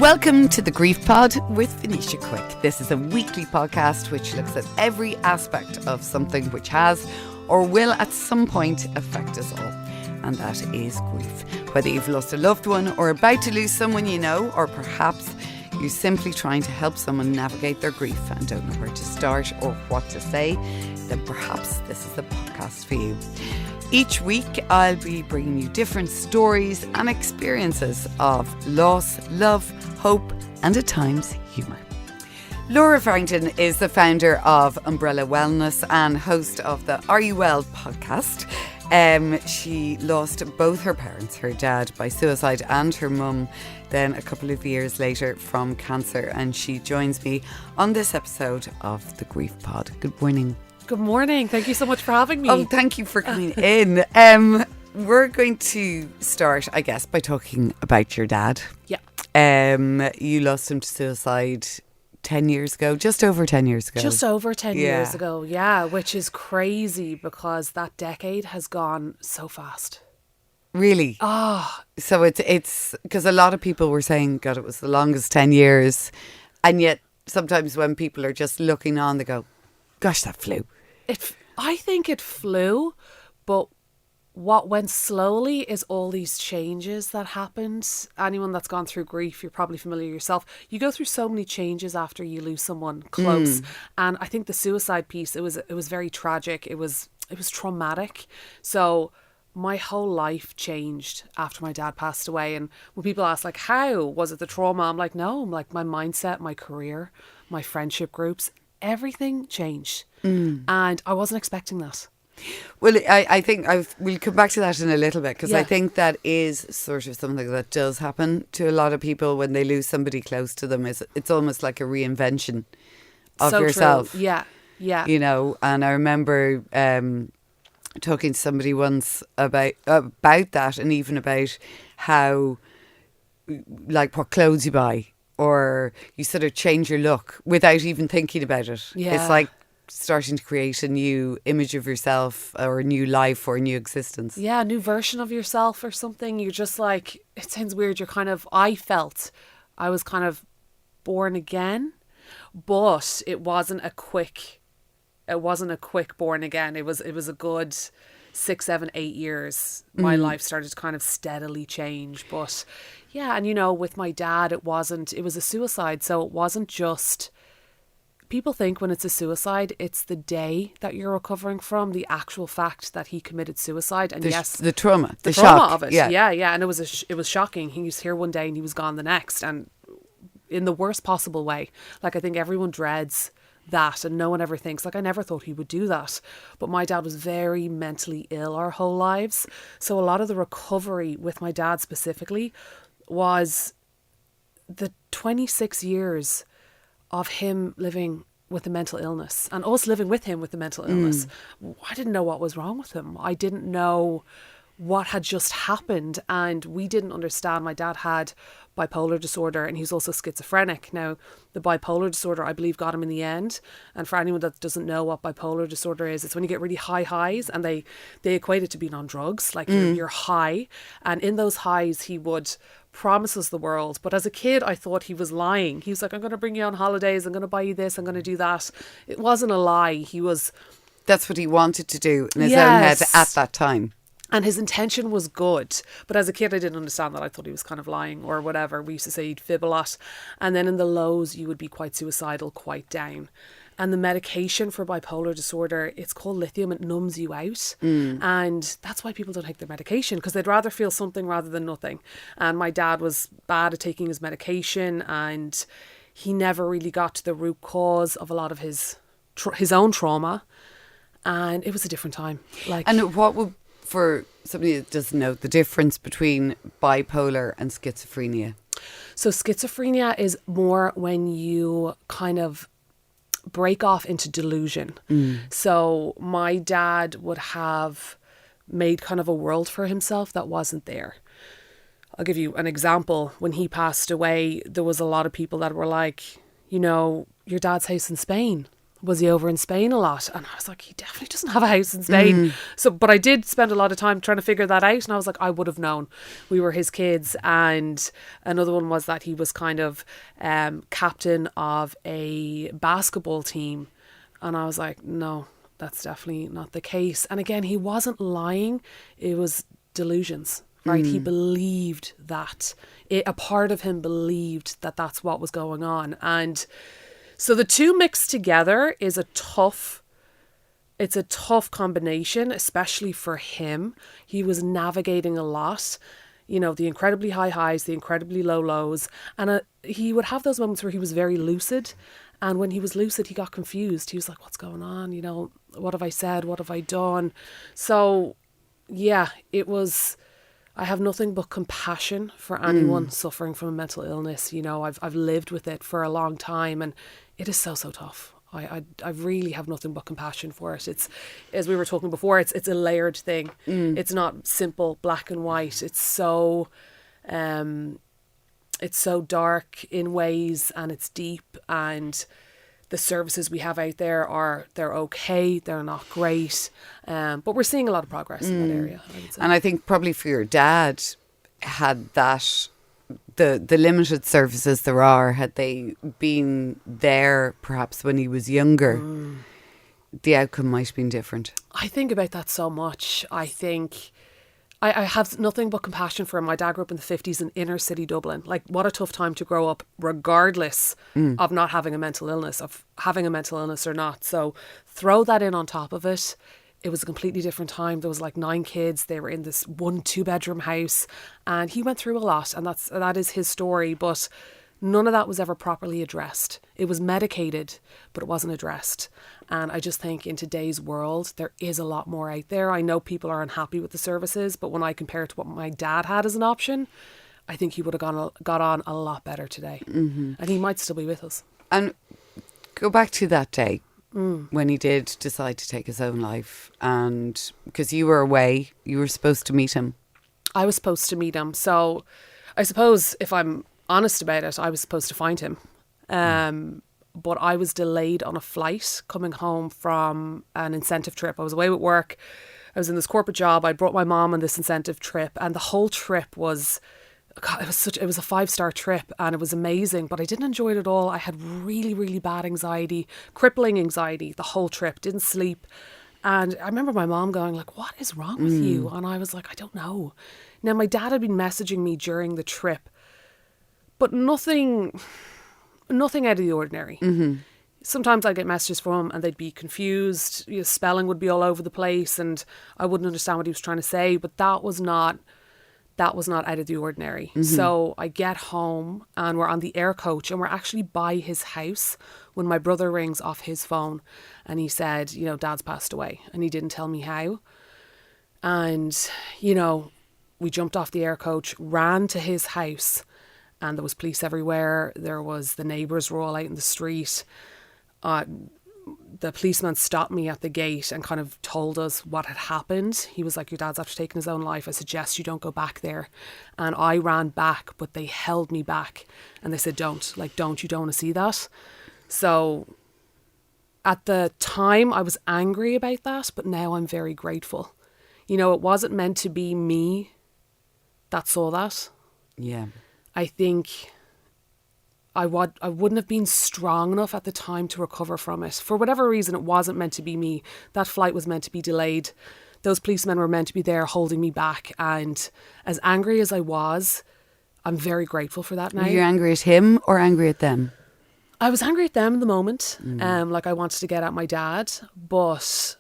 Welcome to the Grief Pod with Venetia Quick. This is a weekly podcast which looks at every aspect of something which has or will at some point affect us all. And that is grief. Whether you've lost a loved one or about to lose someone you know, or perhaps you're simply trying to help someone navigate their grief and don't know where to start or what to say, then perhaps this is the podcast for you. Each week I'll be bringing you different stories and experiences of loss, love, hope and at times humour. Laura Farrington is the founder of Unbrella Wellness and host of the Are You Well podcast. She lost both her parents, her dad by suicide and her mum then a couple of years later from cancer, and she joins me on this episode of the Grief Pod. Good morning. Good morning. Thank you so much for having me. Oh, thank you for coming in. We're going to start, I guess, by talking about your dad. Yeah. You lost him to suicide 10 years ago, just over 10 years ago. Just over 10 years ago, yeah, which is crazy because that decade has gone so fast. Really? So it's because a lot of people were saying, God, it was the longest 10 years. And yet sometimes when people are just looking on, they go, gosh, that flew. I think it flew, but what went slowly is all these changes that happened. Anyone that's gone through grief, you're probably familiar yourself. You go through so many changes after you lose someone close. And I think the suicide piece, it was very tragic. It was traumatic. So my whole life changed after my dad passed away. And when people ask, like, how? Was it the trauma? I'm like, no, like my mindset, my career, my friendship groups, everything changed. And I wasn't expecting that. Well, I think we'll come back to that in a little bit because Yeah. I think that is sort of something that does happen to a lot of people when they lose somebody close to them. It's almost like a reinvention of So yourself. True. Yeah. You know, and I remember talking to somebody once about that, and even about how, like, what clothes you buy, or you sort of change your look without even thinking about it. Yeah. It's like starting to create a new image of yourself or a new life or a new existence. Yeah, a new version of yourself or something. You're just like, it sounds weird. I felt I was kind of born again, but it wasn't a quick born again. It was a good 6, 7, 8 years. My life started to kind of steadily change. But yeah, and you know, with my dad, it was a suicide. So it wasn't just, people think when it's a suicide, it's the day that you're recovering from the actual fact that he committed suicide. And the trauma, the shock trauma of it. Yeah. And it was shocking. He was here one day and he was gone the next, and in the worst possible way. Like, I think everyone dreads that, and no one ever thinks, like, I never thought he would do that. But my dad was very mentally ill our whole lives. So a lot of the recovery with my dad specifically was the 26 years of him living with a mental illness and us living with him with the mental illness. I didn't know what was wrong with him. I didn't know what had just happened, and we didn't understand. My dad had bipolar disorder and he's also schizophrenic. Now, the bipolar disorder, I believe, got him in the end. And for anyone that doesn't know what bipolar disorder is, it's when you get really high highs, and they equate it to being on drugs. Like, you're high, and in those highs he would promise us the world. But as a kid, I thought he was lying. He was like, I'm going to bring you on holidays, I'm going to buy you this, I'm going to do that. It wasn't a lie. That's what he wanted to do in his own head at that time. And his intention was good. But as a kid, I didn't understand that. I thought he was kind of lying or whatever. We used to say he'd fib a lot. And then in the lows, you would be quite suicidal, quite down. And the medication for bipolar disorder, it's called lithium. It numbs you out. And that's why people don't take their medication, because they'd rather feel something rather than nothing. And my dad was bad at taking his medication, and he never really got to the root cause of a lot of his own trauma. And it was a different time. And what would, for somebody that doesn't know, the difference between bipolar and schizophrenia? So schizophrenia is more when you kind of break off into delusion. So my dad would have made kind of a world for himself that wasn't there. I'll give you an example. When he passed away, there was a lot of people that were like, you know, your dad's house in Spain. was he over in Spain a lot? And I was like, he definitely doesn't have a house in Spain. So, but I did spend a lot of time trying to figure that out. And I was like, I would have known. We were his kids. And another one was that he was kind of captain of a basketball team. And I was like, no, that's definitely not the case. And again, he wasn't lying. It was delusions, right? He believed that. A part of him believed that that's what was going on. And so the two mixed together is a tough combination, especially for him. He was navigating a lot, you know, the incredibly high highs, the incredibly low lows. And he would have those moments where he was very lucid. And when he was lucid, he got confused. He was like, what's going on? You know, what have I said? What have I done? So, yeah, I have nothing but compassion for anyone suffering from a mental illness. You know, I've lived with it for a long time, and it is so tough. I really have nothing but compassion for it. It's, as we were talking before, it's a layered thing. It's not simple black and white. It's so dark in ways, and it's deep, and the services we have out there they're okay, they're not great, but we're seeing a lot of progress in that area, I would say. And I think probably for your dad, had that the limited services there are, had they been there perhaps when he was younger, the outcome might have been different. I think about that so much. I think I have nothing but compassion for him. My dad grew up in the 50s in inner city Dublin. Like, what a tough time to grow up, regardless of not having a mental illness, of having a mental illness or not. So throw that in on top of it. It was a completely different time. There was like 9 kids. They were in this 1-2-bedroom house, and he went through a lot, and that is his story. But none of that was ever properly addressed. It was medicated, but it wasn't addressed. And I just think in today's world, there is a lot more out there. I know people are unhappy with the services, but when I compare it to what my dad had as an option, I think he would have got on a lot better today. And he might still be with us. And go back to that day when he did decide to take his own life, and because you were away, you were supposed to meet him. I was supposed to meet him. So I suppose if I'm honest about it, I was supposed to find him. But I was delayed on a flight coming home from an incentive trip. I was away with work. I was in this corporate job. I brought my mom on this incentive trip, and the whole trip was, God, it was a 5-star trip, and it was amazing, but I didn't enjoy it at all. I had really, really bad anxiety, crippling anxiety the whole trip, didn't sleep. And I remember my mom going like, what is wrong with you? And I was like, I don't know. Now, my dad had been messaging me during the trip, but nothing out of the ordinary. Sometimes I'd get messages from him and they'd be confused. You know, spelling would be all over the place, and I wouldn't understand what he was trying to say. But that was not out of the ordinary. So I get home and we're on the air coach, and we're actually by his house when my brother rings off his phone, and he said, you know, Dad's passed away, and he didn't tell me how. And, you know, we jumped off the air coach, ran to his house, and there was police everywhere. There was, the neighbours were all out in the street. The policeman stopped me at the gate and kind of told us what had happened. He was like, your dad's after taking his own life. I suggest you don't go back there. And I ran back, but they held me back. And they said, don't, you don't want to see that. So at the time, I was angry about that, but now I'm very grateful. You know, it wasn't meant to be me that saw that. Yeah. I think I wouldn't have been strong enough at the time to recover from it. For whatever reason, it wasn't meant to be me. That flight was meant to be delayed. Those policemen were meant to be there holding me back. And as angry as I was, I'm very grateful for that now. Were you angry at him or angry at them? I was angry at them in the moment. Like, I wanted to get at my dad, but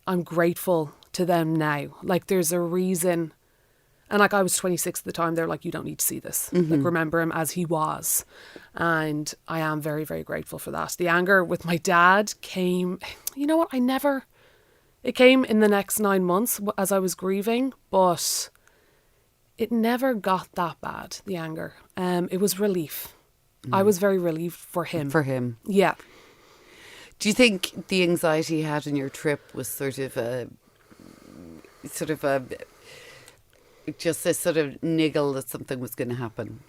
I'm grateful to them now. Like, there's a reason. And like, I was 26 at the time. They're like, you don't need to see this. Like, remember him as he was. And I am very, very grateful for that. The anger with my dad came, you know what? It came in the next 9 months as I was grieving, but it never got that bad, the anger. It was relief. I was very relieved for him. For him. Yeah. Do you think the anxiety you had on your trip was just this sort of niggle that something was going to happen?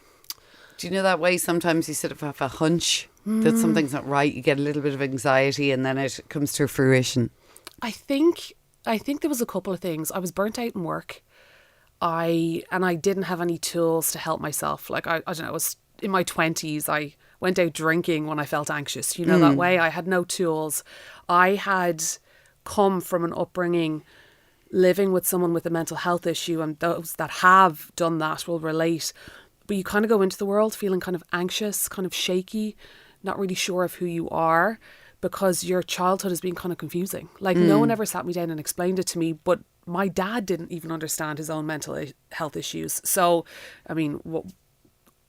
Do you know that way? Sometimes you sort of have a hunch that something's not right. You get a little bit of anxiety and then it comes to fruition. I think there was a couple of things. I was burnt out in work. I didn't have any tools to help myself. Like, I don't know, I was in my 20s. I went out drinking when I felt anxious. You know, that way. I had no tools. I had come from an upbringing living with someone with a mental health issue, and those that have done that will relate. But you kind of go into the world feeling kind of anxious, kind of shaky, not really sure of who you are, because your childhood has been kind of confusing. Like, no one ever sat me down and explained it to me, but my dad didn't even understand his own mental health issues. So, I mean,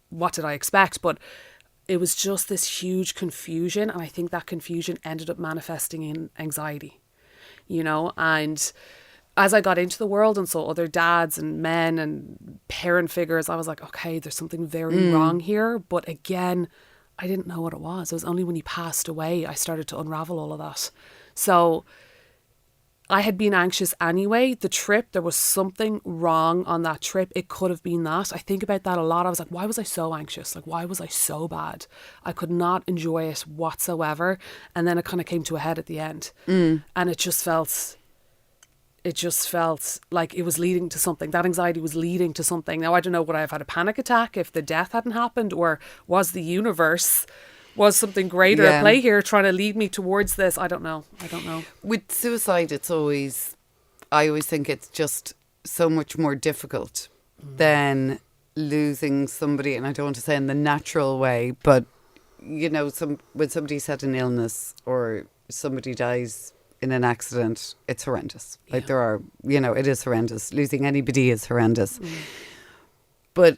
what did I expect? But it was just this huge confusion, and I think that confusion ended up manifesting in anxiety, you know. And as I got into the world and saw other dads and men and parent figures, I was like, okay, there's something very wrong here. But again, I didn't know what it was. It was only when he passed away I started to unravel all of that. So I had been anxious anyway. The trip, there was something wrong on that trip. It could have been that. I think about that a lot. I was like, why was I so anxious? Like, why was I so bad? I could not enjoy it whatsoever. And then it kind of came to a head at the end. And it just felt like it was leading to something. That anxiety was leading to something. Now, I don't know, would I have had a panic attack if the death hadn't happened, or was the universe, was something greater at play here trying to lead me towards this? I don't know. With suicide, I always think it's just so much more difficult than losing somebody, and I don't want to say in the natural way, but, you know, when somebody's had an illness or somebody dies in an accident, it's horrendous. Like, there are, you know, it is horrendous. Losing anybody is horrendous. But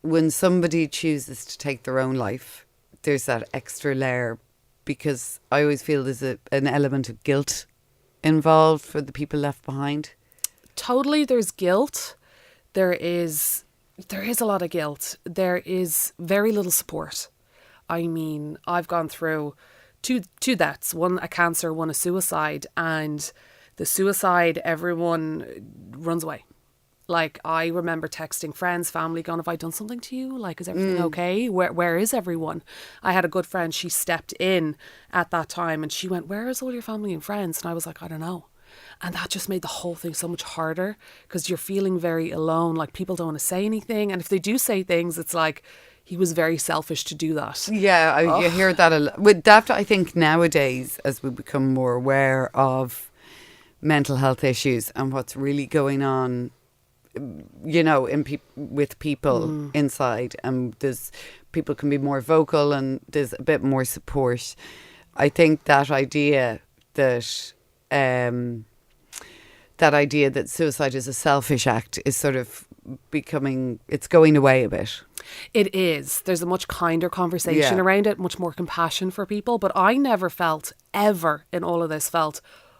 when somebody chooses to take their own life, there's that extra layer, because I always feel there's an element of guilt involved for the people left behind. Totally, there's guilt. There is a lot of guilt. There is very little support. I mean, I've gone through two deaths, one a cancer, one a suicide, and the suicide, everyone runs away. Like, I remember texting friends, family, going, have I done something to you? Like, is everything okay? Where is everyone? I had a good friend, she stepped in at that time and she went, where is all your family and friends? And I was like, I don't know. And that just made the whole thing so much harder, because you're feeling very alone. Like, people don't want to say anything. And if they do say things, it's like, he was very selfish to do that. Yeah, you hear that a lot. With that, I think nowadays, as we become more aware of mental health issues and what's really going on, you know, with people inside, and people can be more vocal and there's a bit more support. I think that idea that suicide is a selfish act is sort of it's going away a bit. It is. There's a much kinder conversation around it, much more compassion for people. But I never felt, ever in all of this,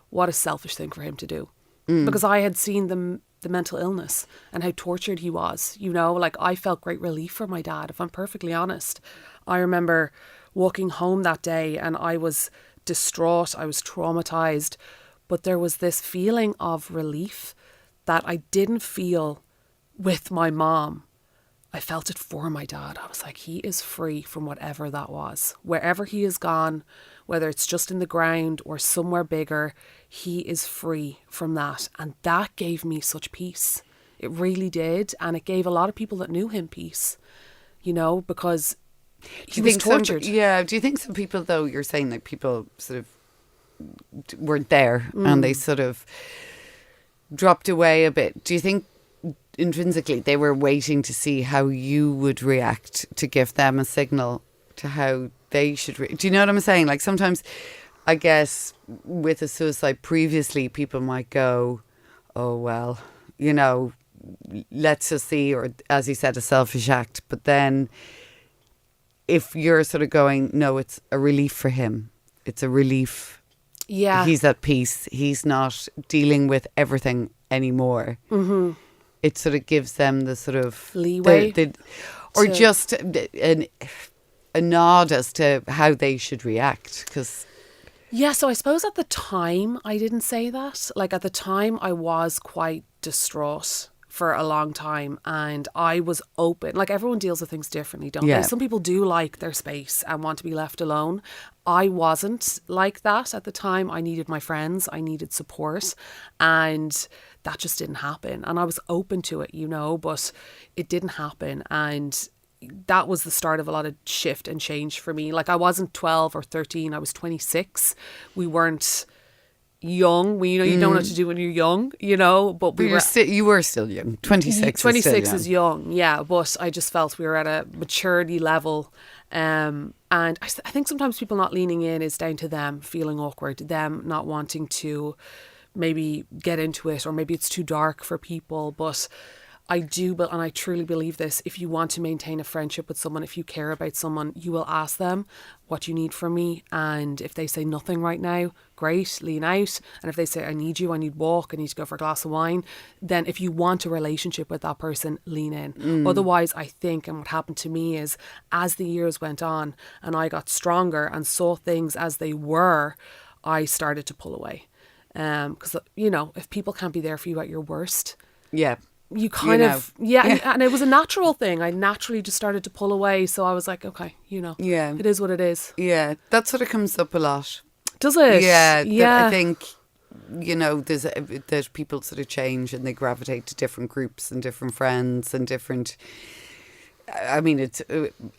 what a selfish thing for him to do. Because I had seen the mental illness and how tortured he was. You know, like, I felt great relief for my dad, if I'm perfectly honest. I remember walking home that day and I was distraught. I was traumatized. But there was this feeling of relief that I didn't feel with my mom. I felt it for my dad. I was like, he is free from whatever that was. Wherever he is gone, whether it's just in the ground or somewhere bigger, he is free from that. And that gave me such peace. It really did. And it gave a lot of people that knew him peace, you know, because he was tortured. Do you think some people, though, you're saying like people sort of weren't there and they sort of dropped away a bit? Do you think intrinsically they were waiting to see how you would react, to give them a signal to how they should do you know what I'm saying? Like, sometimes I guess with a suicide previously, people might go, oh well, you know, let's just see, or as you said, a selfish act. But then if you're sort of going, no, it's a relief for him, it's a relief, he's at peace, he's not dealing with everything anymore, it sort of gives them the sort of leeway, or just a nod as to how they should react. Because so I suppose at the time I didn't say that. Like, at the time I was quite distraught for a long time, and I was open. Like, everyone deals with things differently, don't Yeah. they? Some people do like their space and want to be left alone. I wasn't like that at the time. I needed my friends, I needed support, and that just didn't happen. And I was open to it, but it didn't happen. And that was the start of a lot of shift and change for me. Like, I wasn't 12 or 13, I was 26. We weren't young. You don't know what to do when you're young, but you were still young. 26 is young, yeah. But I just felt we were at a maturity level. And I think sometimes people not leaning in is down to them feeling awkward, them not wanting to maybe get into it, or maybe it's too dark for people. But and I truly believe this, if you want to maintain a friendship with someone, if you care about someone, you will ask them, what do you need from me? And if they say nothing right now, great, lean out. And if they say, I need you, I need walk, I need to go for a glass of wine, then if you want a relationship with that person, lean in. Otherwise, I think, and what happened to me is, as the years went on and I got stronger and saw things as they were, I started to pull away. Because, if people can't be there for you at your worst, yeah, you kind of, and it was a natural thing. I naturally just started to pull away. So I was like, okay, yeah, it is what it is. Yeah, that sort of comes up a lot. Does it? Yeah. I think, there's people sort of change and they gravitate to different groups and different friends and different. I mean, it's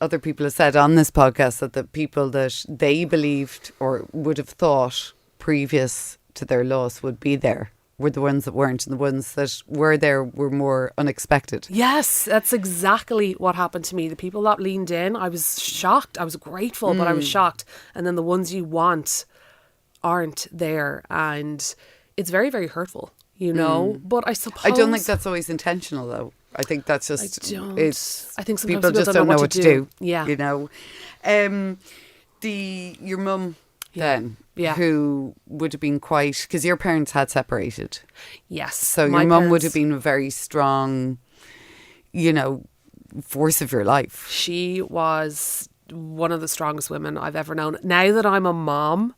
other people have said on this podcast that the people that they believed or would have thought previous to their loss would be there were the ones that weren't, and the ones that were there were more unexpected. Yes, that's exactly what happened to me. The people that leaned in, I was shocked. I was grateful, but I was shocked. And then the ones you want aren't there, and it's very, very hurtful, But I suppose I don't think that's always intentional, though. I think that's just I think sometimes people just don't know what to do. Yeah, your mum. Then, yeah. Who would have been quite, because your parents had separated. Yes. So your mum would have been a very strong, force of your life. She was one of the strongest women I've ever known. Now that I'm a mom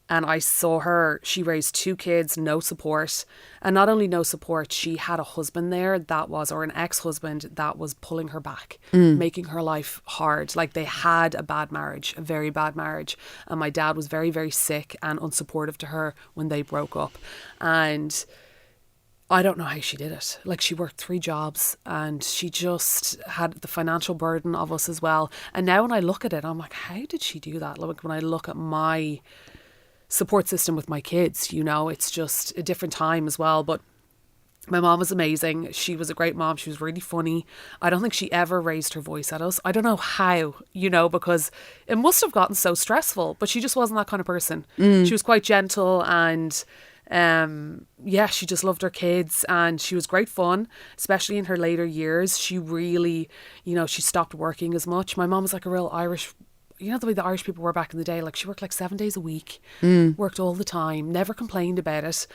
and I saw her, she raised 2 kids, no support. And not only no support, she had a husband there or an ex-husband that was pulling her back, making her life hard. Like, they had a bad marriage, a very bad marriage. And my dad was very, very sick and unsupportive to her when they broke up. And I don't know how she did it. Like, she worked 3 jobs and she just had the financial burden of us as well. And now when I look at it, I'm like, how did she do that? Like, when I look at my support system with my kids, it's just a different time as well. But my mom was amazing. She was a great mom. She was really funny. I don't think she ever raised her voice at us. I don't know how, because it must have gotten so stressful, but she just wasn't that kind of person. She was quite gentle and she just loved her kids, and she was great fun, especially in her later years. She really, she stopped working as much. My mom was like a real Irish, the way the Irish people were back in the day. Like, she worked like 7 days a week, worked all the time, never complained about it.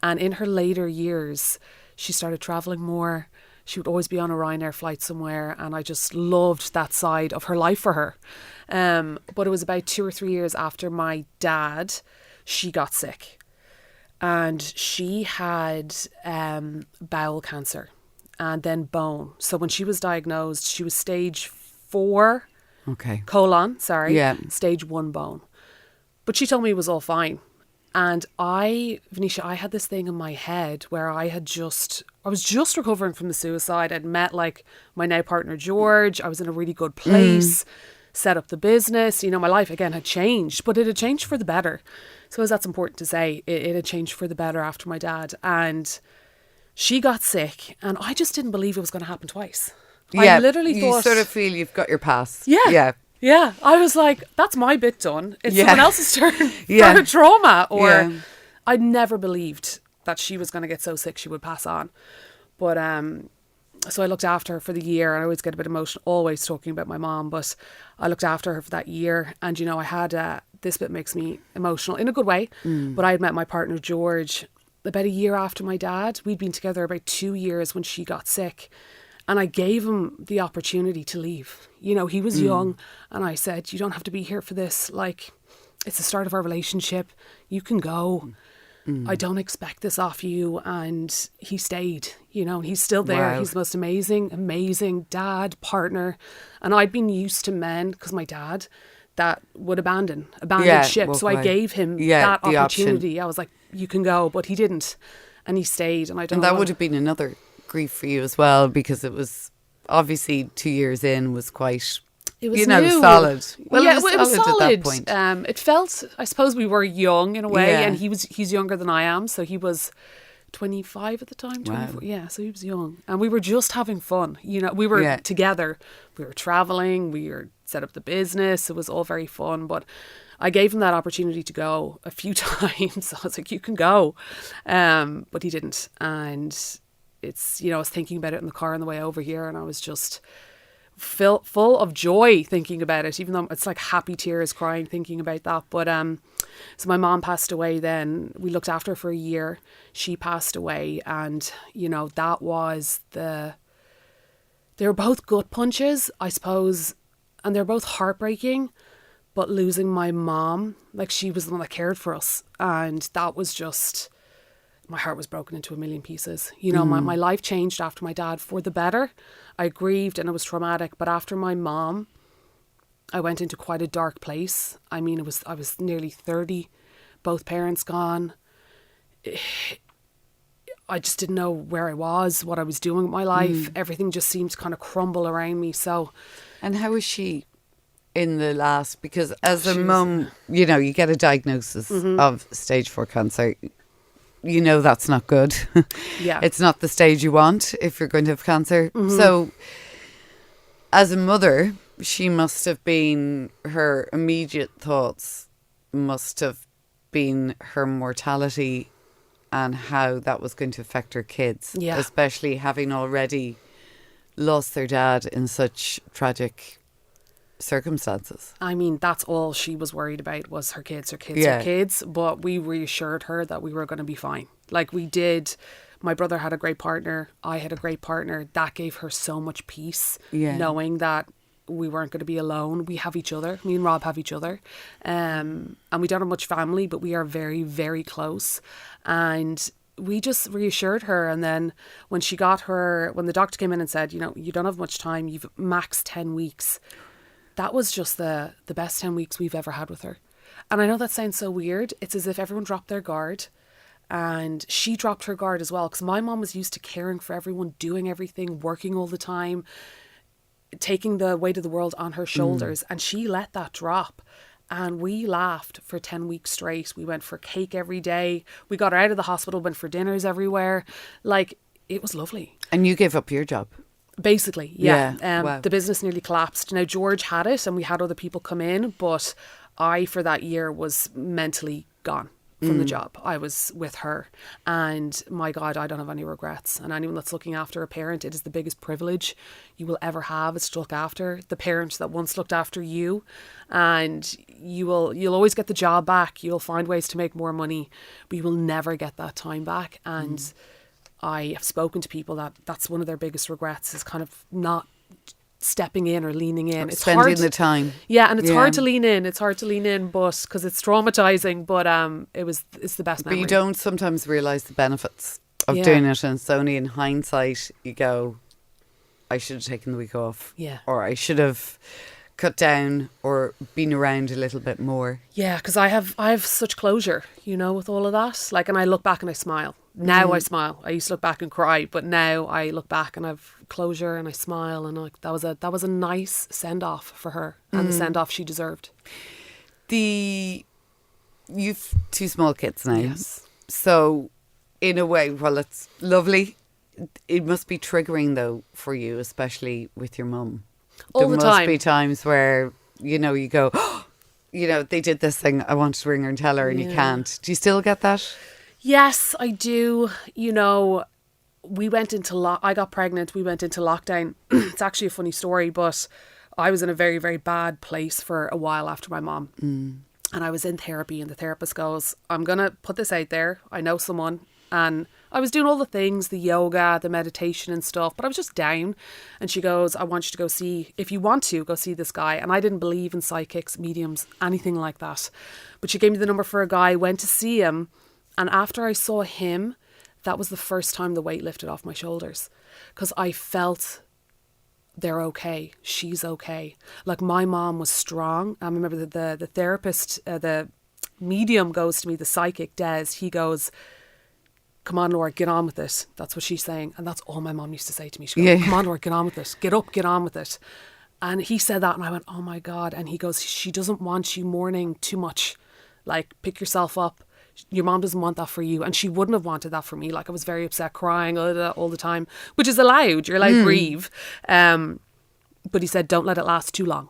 And in her later years, she started travelling more. She would always be on a Ryanair flight somewhere, and I just loved that side of her life for her. But it was about 2 or 3 years after my dad, she got sick. And she had bowel cancer and then bone. So when she was diagnosed, she was stage 4 colon, stage 1 bone. But she told me it was all fine. And Venetia, I had this thing in my head where I was just recovering from the suicide. I'd met like my now partner, George. I was in a really good place, set up the business. My life again had changed, but it had changed for the better. So as that's important to say, it had changed for the better after my dad. And she got sick and I just didn't believe it was going to happen twice. Yeah, I literally thought, you sort of feel you've got your pass. Yeah. I was like, that's my bit done. It's someone else's turn for a trauma. I never believed that she was going to get so sick she would pass on. But so I looked after her for the year. I always get a bit emotional, always talking about my mom, but I looked after her for that year. And, I had, this bit makes me emotional in a good way, but I had met my partner, George, about a year after my dad. We'd been together about 2 years when she got sick. And I gave him the opportunity to leave. He was young. And I said, you don't have to be here for this. Like, it's the start of our relationship. You can go. I don't expect this off you. And he stayed, you know, he's still there. Wow. He's the most amazing dad, partner. And I'd been used to men, because my dad, that would abandon ship. walk So I away. gave him Yeah, that the opportunity. I was like, you can go, but he didn't. And he stayed. And I don't And that know. would have been another grief for you as well, because it was obviously 2 years in was quite, It was you know, new. solid. Well, yeah, it was solid at that point. It felt, I suppose we were young in a way, Yeah. and he's younger than I am, so he was 25 at the time. 24. Wow. Yeah, so he was young, and we were just having fun. You know, we were Yeah. together. We were traveling. We were set up the business. It was all very fun, but I gave him that opportunity to go a few times. I was like, you can go, but he didn't. And it's, you know, I was thinking about it in the car on the way over here, and I was just full of joy thinking about it, even though it's like happy tears crying thinking about that. But so my mom passed away then. We looked after her for a year. She passed away, and you know, that was they were both gut punches, I suppose, and they're both heartbreaking. But losing my mom, like, she was the one that cared for us, and that was just, my heart was broken into a million pieces. You know, my life changed after my dad for the better. I grieved and it was traumatic. But after my mom, I went into quite a dark place. I mean, I was nearly 30, both parents gone. I just didn't know where I was, what I was doing with my life. Everything just seemed to kind of crumble around me. So, And how was she in the last, because as a mum, you know, you get a diagnosis of stage 4 cancer. You know that's not good. Yeah. It's not the stage you want if you're going to have cancer. So as a mother, she must have been, her immediate thoughts must have been her mortality and how that was going to affect her kids. Yeah. Especially having already lost their dad in such tragic circumstances. I mean, that's all she was worried about, was her kids, Yeah. her kids. But we reassured her that we were going to be fine. Like we did. My brother had a great partner. I had a great partner. That gave her so much peace, Yeah. knowing that we weren't going to be alone. We have each other. Me and Rob have each other. And we don't have much family, but we are very, very close. And we just reassured her. And then when when the doctor came in and said, you know, you don't have much time, you've max 10 weeks. That was just the best 10 weeks we've ever had with her. And I know that sounds so weird. It's as if everyone dropped their guard. And she dropped her guard as well. Because my mom was used to caring for everyone, doing everything, working all the time, taking the weight of the world on her shoulders. And she let that drop. And we laughed for 10 weeks straight. We went for cake every day. We got her out of the hospital, went for dinners everywhere. Like, it was lovely. And you gave up your job. Basically, yeah. Wow. The business nearly collapsed. Now, George had it and we had other people come in, but I, for that year, was mentally gone from the job. I was with her, and my God, I don't have any regrets. And anyone that's looking after a parent, it is the biggest privilege you will ever have, is to look after the parent that once looked after you. And you'll always get the job back. You'll find ways to make more money, but you will never get that time back. And I have spoken to people that's one of their biggest regrets, is kind of not stepping in or leaning in. It's Spending hard, the time. yeah, and it's hard to lean in. It's hard to lean in, but because it's traumatizing. But it's the best But memory. you don't sometimes realise the benefits of Yeah. doing it, and it's only in hindsight you go, I should have taken the week off. Yeah. Or I should have cut down or been around a little bit more. Yeah, because I have such closure, you know, with all of that. Like, and I look back and I smile. Now I smile. I used to look back and cry, but now I look back and I've closure and I smile, and like that was a nice send off for her, and the send off she deserved. You've 2 small kids now. Yes. So in a way, while it's lovely, it must be triggering though for you, especially with your mum. All the There must time. be times where, you know, you go, oh, you know, they did this thing, I wanted to ring her and tell her, and you Yeah. can't. Do you still get that? Yes, I do. You know, we went into I got pregnant. We went into lockdown. It's actually a funny story, but I was in a very, very bad place for a while after my mom. And I was in therapy, and the therapist goes, I'm going to put this out there. I know someone. And I was doing all the things, the yoga, the meditation and stuff, but I was just down. And she goes, I want you to go see, if you want to, go see this guy. And I didn't believe in psychics, mediums, anything like that. But she gave me the number for a guy, went to see him. And after I saw him, that was the first time the weight lifted off my shoulders, because I felt they're okay. She's okay. Like, my mom was strong. I remember the therapist, the medium goes to me, the psychic Des, he goes, come on, Laura, get on with it. That's what she's saying. And that's all my mom used to say to me. She goes, come on, Laura, get on with it. Get up, get on with it. And he said that and I went, oh my God. And he goes, she doesn't want you mourning too much. Like, pick yourself up. Your mom doesn't want that for you. And she wouldn't have wanted that for me. Like, I was very upset, crying all the time, which is allowed. You're allowed to grieve. But he said, don't let it last too long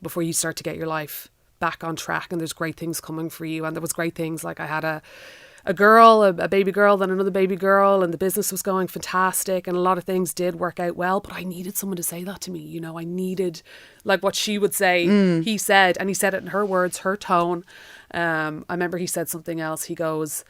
before you start to get your life back on track. And there's great things coming for you. And there was great things. Like, I had a girl, a baby girl, then another baby girl, and the business was going fantastic, and a lot of things did work out well, but I needed someone to say that to me. You know, I needed, like, what she would say, he said, and he said it in her words, her tone. I remember he said something else. He goes,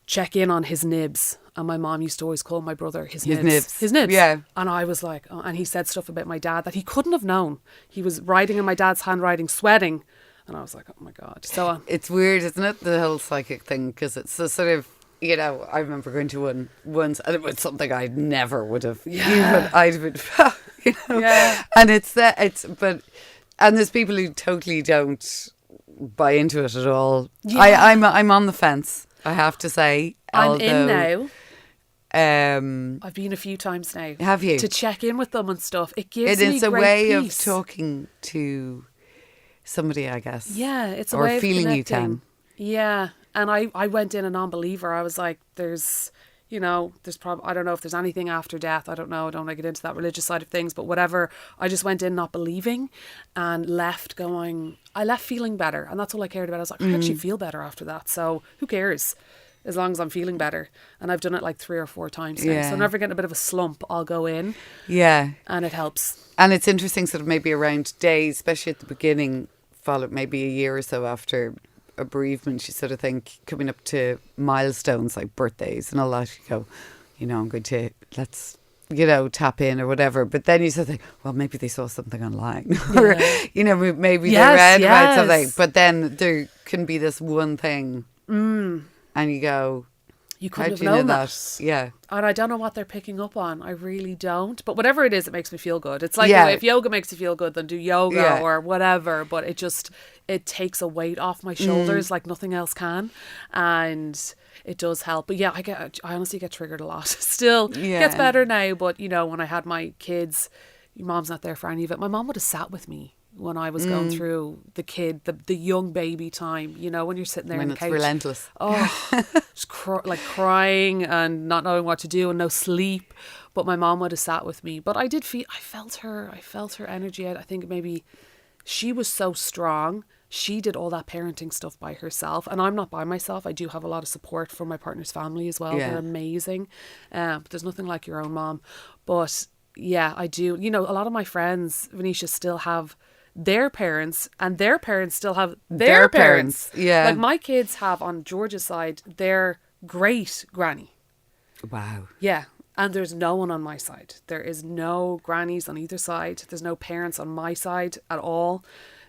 check in on his nibs. And my mom used to always call my brother his nibs. His nibs. Yeah. And I was like, oh, and he said stuff about my dad that he couldn't have known. He was writing in my dad's handwriting, sweating. And I was like, oh my God. So it's weird, isn't it? The whole psychic thing, because it's a sort of, you know, I remember going to one once, and it was something I never would have. Yeah. I'd have been, you know. Yeah. And and there's people who totally don't buy into it at all. Yeah. I'm on the fence, I have to say. I'm in now. I've been a few times now. Have you? To check in with them and stuff. It gives me great peace. It's a way of talking to somebody, I guess. Yeah, it's a or way of feeling connecting. You can. Yeah, and I went in a non-believer. I was like, there's probably, I don't know if there's anything after death. I don't know. I don't want to get into that religious side of things, but whatever. I just went in not believing and left feeling better. And that's all I cared about. I was like, I actually feel better after that. So who cares? As long as I'm feeling better. And I've done it like 3 or 4 times now. So whenever I get in a bit of a slump, I'll go in. Yeah. And it helps. And it's interesting, sort of maybe around days, especially at the beginning, followed maybe a year or so after a bereavement, you sort of think, coming up to milestones like birthdays and all that, you go, you know, I'm going to, let's, you know, tap in or whatever. But then you sort of think, well, maybe they saw something online. Or, you know, maybe they read about something. But then there can be this one thing. And you go, you couldn't have known that. Yeah. And I don't know what they're picking up on. I really don't. But whatever it is, it makes me feel good. It's like, you know, if yoga makes you feel good, then do yoga or whatever. But it takes a weight off my shoulders like nothing else can. And it does help. But yeah, I honestly get triggered a lot. Still gets better now. But, you know, when I had my kids, your mom's not there for any of it. My mom would have sat with me when I was going through the young baby time, you know, when you're sitting there when on the couch. Relentless. Oh, just crying and not knowing what to do and no sleep. But my mom would have sat with me. But I felt her energy. I think maybe she was so strong. She did all that parenting stuff by herself. And I'm not by myself. I do have a lot of support from my partner's family as well. They're amazing. But there's nothing like your own mom. But yeah, I do. You know, a lot of my friends, Venetia, still have their parents, and their parents still have their parents. Yeah. Like my kids have on George's side their great granny. Wow. Yeah. And there's no one on my side. There is no grannies on either side. There's no parents on my side at all.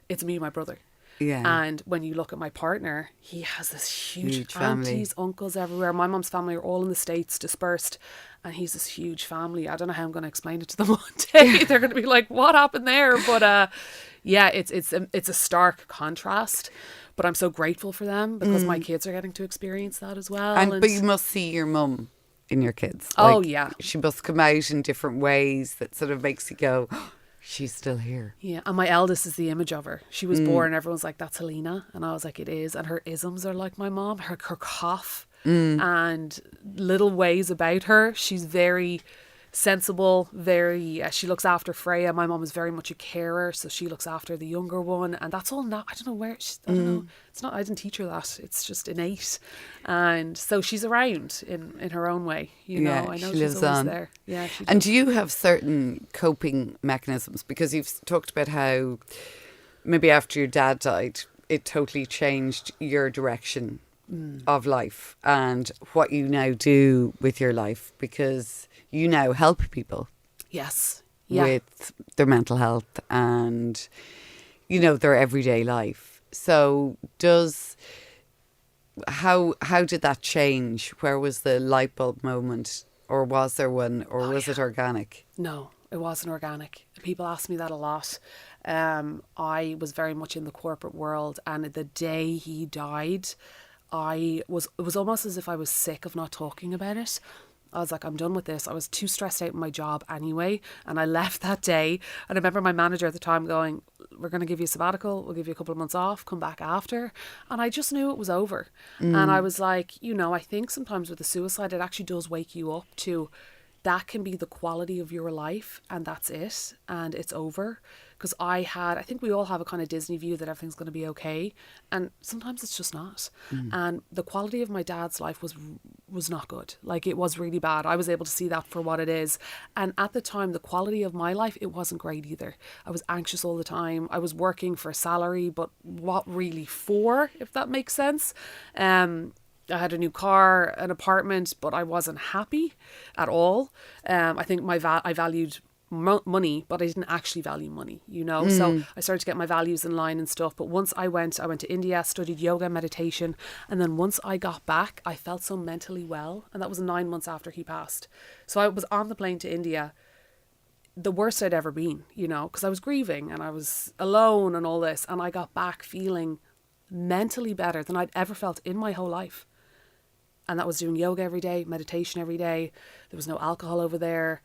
It's me and my brother. Yeah. And when you look at my partner, he has this huge aunties, uncles everywhere. My mum's family are all in the States, dispersed. And he's this huge family. I don't know how I'm going to explain it to them one day. They're going to be like, what happened there? But yeah, it's a stark contrast. But I'm so grateful for them because my kids are getting to experience that as well. But you must see your mum in your kids. Oh, like, yeah. She must come out in different ways that sort of makes you go, oh, she's still here. Yeah, and my eldest is the image of her. She was born, everyone's like, that's Helena. And I was like, it is. And her isms are like my mom. Her cough. And little ways about her. She's very sensible, very she looks after Freya. My mom is very much a carer, so she looks after the younger one, and that's all not, I don't know where I don't know, it's not, I didn't teach her that, it's just innate. And so she's around in her own way, you know. I know she lives she's always on there. Yeah, she and does. do you have certain coping mechanisms, because you've talked about how maybe after your dad died it totally changed your direction of life and what you now do with your life, because you now help people with their mental health and, you know, their everyday life. So how did that change? Where was the light bulb moment? Or was there one? Or was it organic? No, it wasn't organic. People ask me that a lot. I was very much in the corporate world, and the day he died, it was almost as if I was sick of not talking about it. I was like, I'm done with this. I was too stressed out in my job anyway. And I left that day. And I remember my manager at the time going, we're going to give you a sabbatical. We'll give you a couple of months off. Come back after. And I just knew it was over. And I was like, I think sometimes with the suicide, it actually does wake you up to that can be the quality of your life. And that's it. And it's over. Because I think we all have a kind of Disney view that everything's going to be okay. And sometimes it's just not. And the quality of my dad's life was not good. Like, it was really bad. I was able to see that for what it is. And at the time, the quality of my life, it wasn't great either. I was anxious all the time. I was working for a salary, but what really for, if that makes sense? I had a new car, an apartment, but I wasn't happy at all. I think I valued money, but I didn't actually value money, so I started to get my values in line and stuff. But once I went to India, studied yoga and meditation, and then once I got back, I felt so mentally well, and that was 9 months after he passed. So I was on the plane to India, the worst I'd ever been, because I was grieving and I was alone and all this, and I got back feeling mentally better than I'd ever felt in my whole life. And that was doing yoga every day, meditation every day. There was no alcohol over there.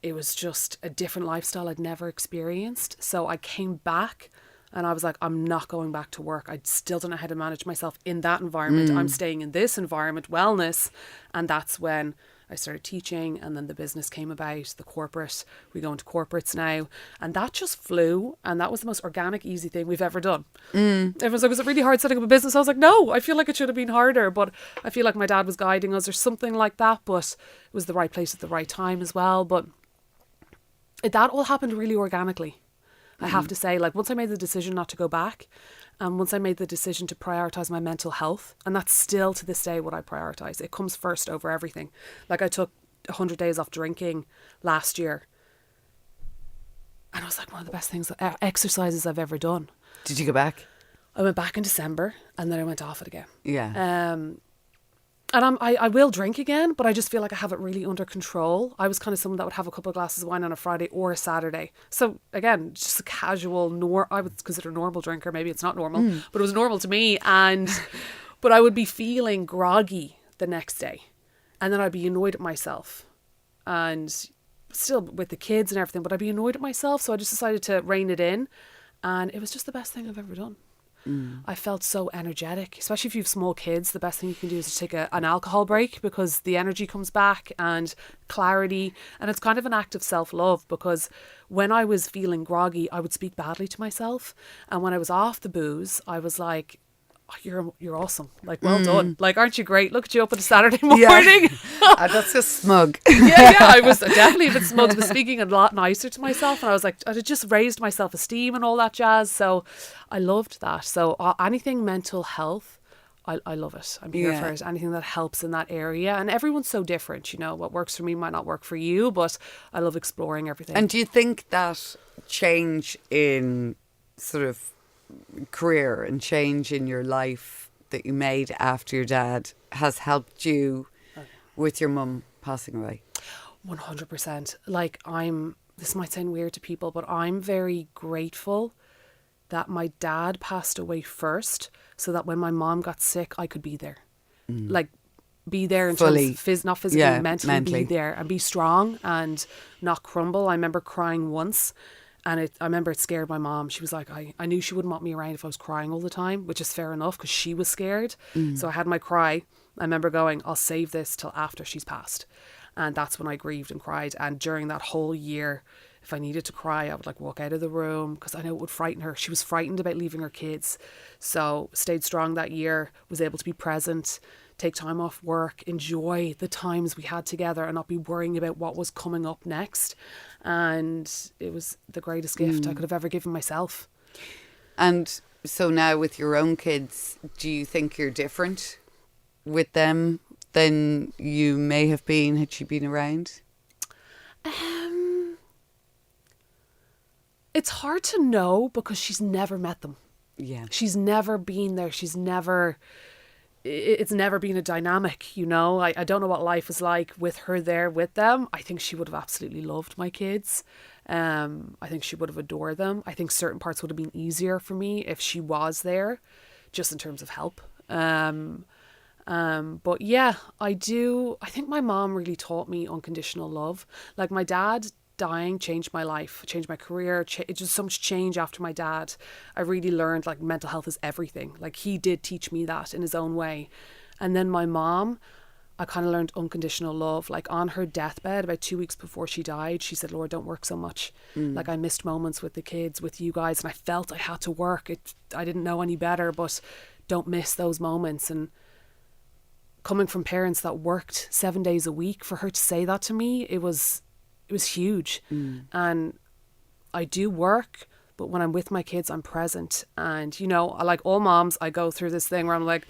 It was just a different lifestyle I'd never experienced. So I came back and I was like, I'm not going back to work. I still don't know how to manage myself in that environment. I'm staying in this environment, wellness. And that's when I started teaching, and then the business came about, the corporate. We go into corporates now. And that just flew. And that was the most organic, easy thing we've ever done. Everyone's like, was it really hard setting up a business? I was like, no, I feel like it should have been harder. But I feel like my dad was guiding us or something like that. But it was the right place at the right time as well. But that all happened really organically, I have to say. Like, once I made the decision not to go back, and once I made the decision to prioritise my mental health, and that's still to this day what I prioritise. It comes first over everything. Like, I took 100 days off drinking last year, and it was like one of the best exercises I've ever done. Did you go back? I went back in December, and then I went off it again. Yeah. And I will drink again, but I just feel like I have it really under control. I was kind of someone that would have a couple of glasses of wine on a Friday or a Saturday. So again, just a casual, I would consider normal drinker. Maybe it's not normal, but it was normal to me. But I would be feeling groggy the next day. And then I'd be annoyed at myself. And still with the kids and everything, but I'd be annoyed at myself. So I just decided to rein it in. And it was just the best thing I've ever done. I felt so energetic, especially if you have small kids. The best thing you can do is just take an alcohol break, because the energy comes back and clarity. And it's kind of an act of self-love, because when I was feeling groggy, I would speak badly to myself. And when I was off the booze, I was like, oh, you're awesome. Like, well done. Like, aren't you great? Look at you up on a Saturday morning. Yeah. That's just smug. yeah, I was definitely a bit smug. I was speaking a lot nicer to myself, and I was like, I had just raised my self-esteem and all that jazz. So I loved that. So anything mental health, I love it. I'm here for it. Anything that helps in that area. And everyone's so different. What works for me might not work for you, but I love exploring everything. And do you think that change in sort of career and change in your life that you made after your dad has helped you with your mum passing away? 100%. Like, this might sound weird to people, but I'm very grateful that my dad passed away first, so that when my mom got sick, I could be there. Like, be there in fully, terms of not physically, mentally be there and be strong and not crumble. I remember crying once. And I remember it scared my mom. She was like, I knew she wouldn't want me around if I was crying all the time, which is fair enough, because she was scared. So I had my cry. I remember going, I'll save this till after she's passed. And that's when I grieved and cried. And during that whole year, if I needed to cry, I would like walk out of the room, because I know it would frighten her. She was frightened about leaving her kids. So stayed strong that year, was able to be present, take time off work, enjoy the times we had together, and not be worrying about what was coming up next. And it was the greatest gift I could have ever given myself. And so now with your own kids, do you think you're different with them than you may have been had she been around? It's hard to know, because she's never met them. Yeah. She's never been there. She's never it's never been a dynamic, you know. I don't know what life is like with her there with them. I think she would have absolutely loved my kids. I think she would have adored them. I think certain parts would have been easier for me if she was there, just in terms of help. But yeah, I think my mom really taught me unconditional love. Like, my dad dying changed my life, changed my career. It just so much change after my dad. I really learned like mental health is everything. Like, he did teach me that in his own way. And then my mom, I kind of learned unconditional love. Like, on her deathbed, about 2 weeks before she died, she said, "Laura, don't work so much." Like, I missed moments with the kids, with you guys, and I felt I had to work. I didn't know any better, but don't miss those moments. And coming from parents that worked 7 days a week, for her to say that to me, it was huge. And I do work, but when I'm with my kids, I'm present. And, you know, like all moms, I go through this thing where I'm like,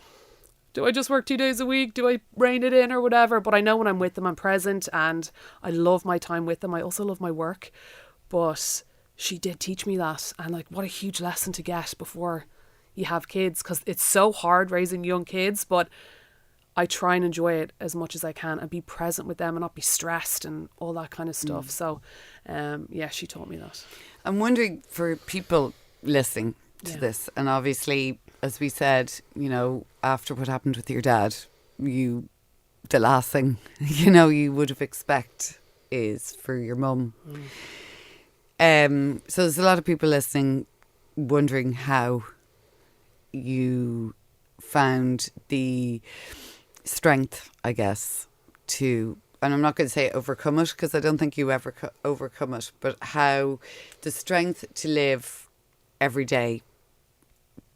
do I just work 2 days a week? Do I rein it in or whatever? But I know when I'm with them, I'm present, and I love my time with them. I also love my work. But she did teach me that. And like, what a huge lesson to get before you have kids, because it's so hard raising young kids. But I try and enjoy it as much as I can and be present with them and not be stressed and all that kind of stuff. So, yeah, she taught me that. I'm wondering, for people listening to this, and obviously, as we said, you know, after what happened with your dad, the last thing, you know, you would have expect is for your mum. So there's a lot of people listening wondering how you found the strength, I guess, to, and I'm not going to say overcome it, because I don't think you ever overcome it, but how the strength to live every day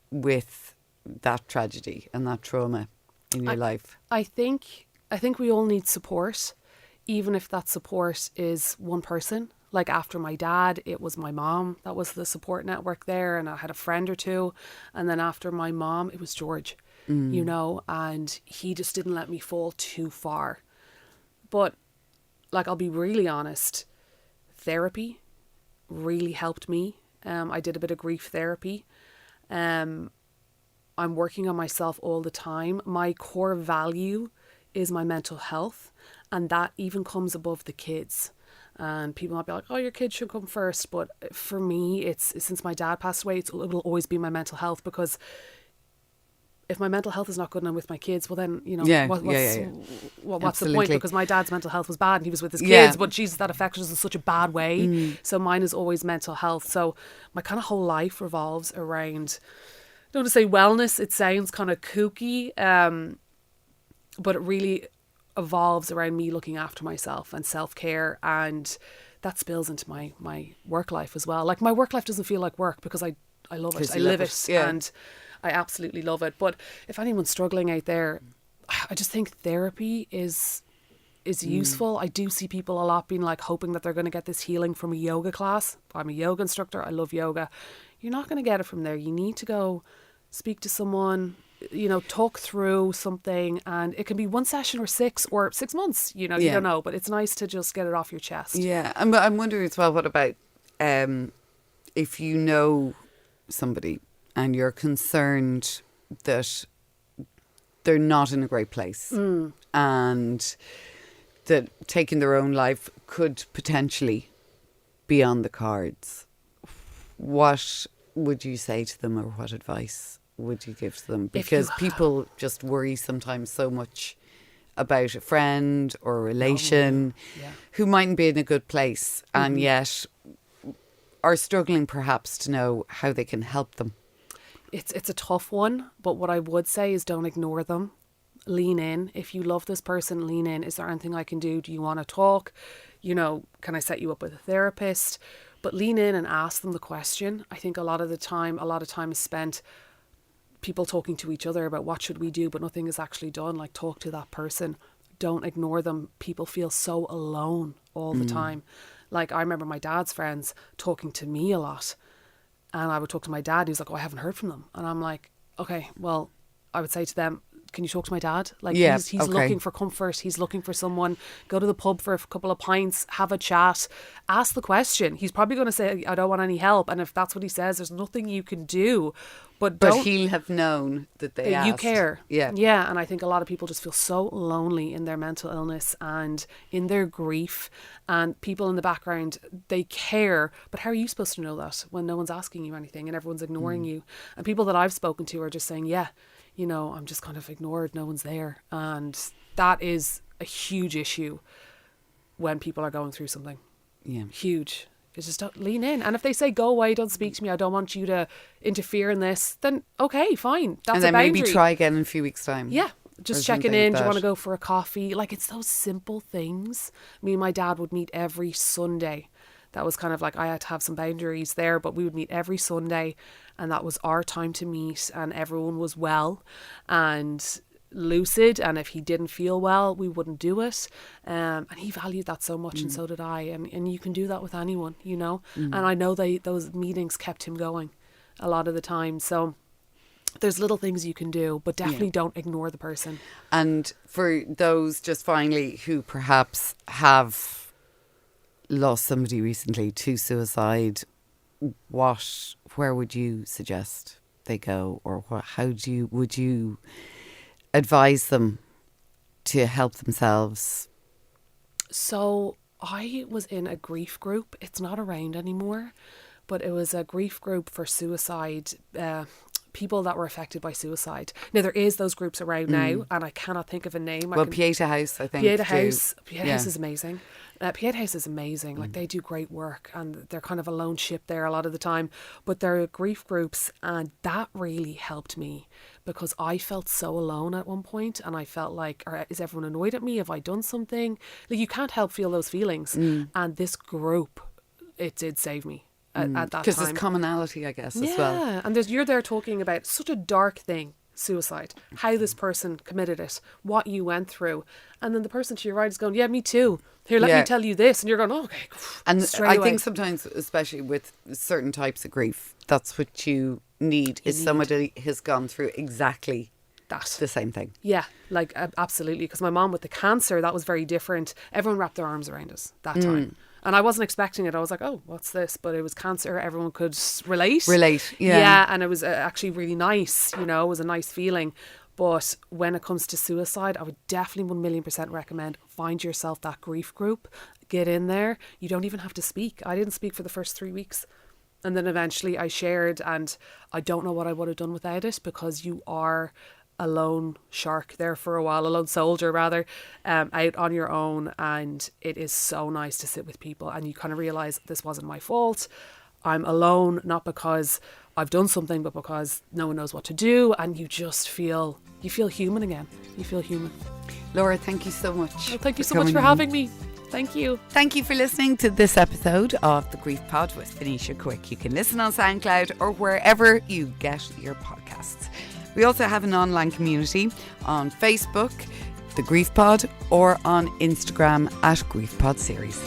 with that tragedy and that trauma in your life. I think we all need support, even if that support is one person. Like, after my dad, it was my mom that was the support network there, and I had a friend or two. And then after my mom, it was George, you know, and he just didn't let me fall too far. But like, I'll be really honest, therapy really helped me. I did a bit of grief therapy. I'm working on myself all the time. My core value is my mental health, and that even comes above the kids. And people might be like, "Oh, your kids should come first." But for me, it's since my dad passed away, it will always be my mental health, because if my mental health is not good and I'm with my kids, well then, you know, what's the point? Because my dad's mental health was bad and he was with his kids, but Jesus, that affected us in such a bad way. So mine is always mental health. So my kind of whole life revolves around, I don't want to say wellness, it sounds kind of kooky, but it really evolves around me looking after myself and self-care, and that spills into my work life as well. Like, my work life doesn't feel like work because I love it. I live it. And I absolutely love it. But if anyone's struggling out there, I just think therapy is useful. I do see people a lot being like hoping that they're going to get this healing from a yoga class. I'm a yoga instructor. I love yoga. You're not going to get it from there. You need to go speak to someone, you know, talk through something, and it can be one session or 6 months, you know, you don't know, but it's nice to just get it off your chest. Yeah. I'm wondering as well, what about if you know somebody and you're concerned that they're not in a great place and that taking their own life could potentially be on the cards, what would you say to them, or what advice would you give to them? Because people just worry sometimes so much about a friend or a relation who mightn't be in a good place and yet are struggling perhaps to know how they can help them. It's a tough one, but what I would say is don't ignore them. Lean in. If you love this person, lean in. Is there anything I can do? Do you want to talk? You know, can I set you up with a therapist? But lean in and ask them the question. I think a lot of time is spent people talking to each other about what should we do, but nothing is actually done. Like, talk to that person. Don't ignore them. People feel so alone all the time. Like, I remember my dad's friends talking to me a lot, and I would talk to my dad and he's like, "Oh, I haven't heard from them." And I'm like, okay, well, I would say to them, can you talk to my dad? Like Yeah, he's okay. looking for comfort. He's looking for someone. Go to the pub for a couple of pints, have a chat, ask the question. He's probably going to say, I don't want any help. And if that's what he says, there's nothing you can do. But he'll have known that they asked. you care. Yeah. Yeah. And I think a lot of people just feel so lonely in their mental illness and in their grief, and people in the background, they care. But how are you supposed to know that when no one's asking you anything and everyone's ignoring you? And people that I've spoken to are just saying, yeah, you know, I'm just kind of ignored. No one's there. And that is a huge issue when people are going through something. Yeah. Huge. It's just don't lean in. And if they say, go away, don't speak to me, I don't want you to interfere in this, then okay, fine. That's And then a boundary. maybe try again in a few weeks' time. Yeah. Just checking in. Do you want to go for a coffee? Like, it's those simple things. Me and my dad would meet every Sunday. That was kind of like, I had to have some boundaries there, but we would meet every Sunday, and that was our time to meet, and everyone was well and lucid, and if he didn't feel well, we wouldn't do it. And he valued that so much, and so did I. And you can do that with anyone, you know. And I know those meetings kept him going a lot of the time. So there's little things you can do, but definitely don't ignore the person. And for those, just finally, who perhaps have lost somebody recently to suicide, where would you suggest they go, or would you advise them to help themselves? So I was in a grief group. It's not around anymore, but it was a grief group for suicide, people that were affected by suicide. Now, there is those groups around now, and I cannot think of a name. Well, Pieta House, I think. Pieta House is amazing. Pieta House is amazing. Like, they do great work, and they're kind of a lone ship there a lot of the time. But they're grief groups, and that really helped me, because I felt so alone at one point, and I felt like, is everyone annoyed at me? Have I done something? Like, you can't help feel those feelings. And this group, it did save me. At that time. Because there's commonality, I guess, as well. Yeah, and you're there talking about such a dark thing, suicide, how this person committed it, what you went through. And then the person to your right is going, yeah, me too. Here, let me tell you this. And you're going, oh, okay. And straight away. think sometimes, especially with certain types of grief, that's what you need, somebody has gone through exactly the same thing. Yeah, like absolutely. Because my mom with the cancer, that was very different. Everyone wrapped their arms around us that time. And I wasn't expecting it. I was like, oh, what's this? But it was cancer. Everyone could relate. Yeah. Yeah, and it was actually really nice. You know, it was a nice feeling. But when it comes to suicide, I would definitely 1,000,000% recommend find yourself that grief group. Get in there. You don't even have to speak. I didn't speak for the first 3 weeks. And then eventually I shared, and I don't know what I would have done without it, because you are a lone shark there for a while, a lone soldier rather, out on your own. And it is so nice to sit with people, and you kind of realise this wasn't my fault. I'm alone, not because I've done something, but because no one knows what to do. And you just feel human again. You feel human. Laura, thank you so much. Well, thank you so much for having me. Thank you. Thank you for listening to this episode of The Grief Pod with Venetia Quick. You can listen on SoundCloud or wherever you get your podcasts. We also have an online community on Facebook, The Grief Pod, or on Instagram @GriefPod Series.